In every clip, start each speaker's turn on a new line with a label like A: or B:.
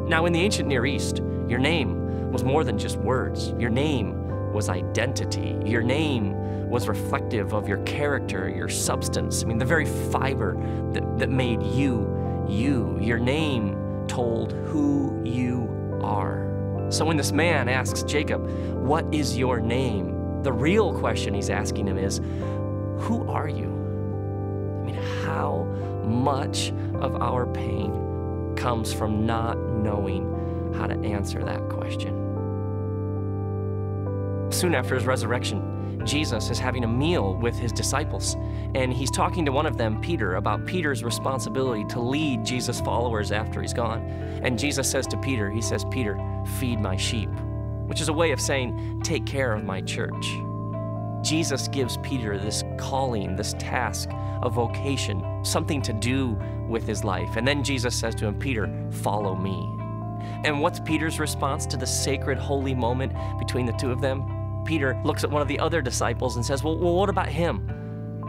A: Now, in the ancient Near East, your name was more than just words. Your name was identity. Your name was reflective of your character, your substance. I mean, the very fiber that made you, you. Your name told who you are. So when this man asks Jacob, "What is your name?" the real question he's asking him is, who are you? I mean, how much of our pain comes from not knowing how to answer that question? Soon after his resurrection, Jesus is having a meal with his disciples, and he's talking to one of them, Peter, about Peter's responsibility to lead Jesus' followers after he's gone. And Jesus says to Peter, he says, "Peter, feed my sheep," which is a way of saying, take care of my church. Jesus gives Peter this calling, this task, a vocation, something to do with his life. And then Jesus says to him, "Peter, follow me." And what's Peter's response to the sacred, holy moment between the two of them? Peter looks at one of the other disciples and says, well, what about him?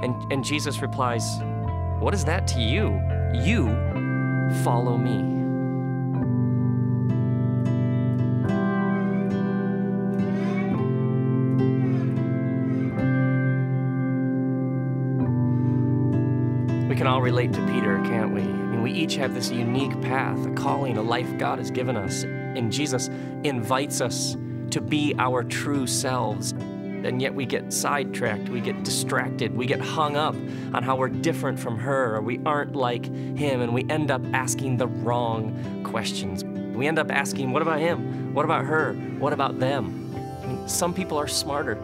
A: And Jesus replies, "What is that to you? You follow me." We can all relate to Peter, can't we? I mean, we each have this unique path, a calling, a life God has given us. And Jesus invites us to be our true selves. And yet we get sidetracked, we get distracted, we get hung up on how we're different from her, or we aren't like him, and we end up asking the wrong questions. We end up asking, what about him? What about her? What about them? I mean, some people are smarter,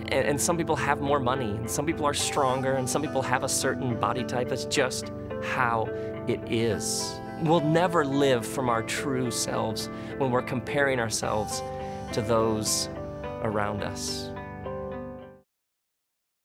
A: and some people have more money, and some people are stronger, and some people have a certain body type. That's just how it is. We'll never live from our true selves when we're comparing ourselves to those around us.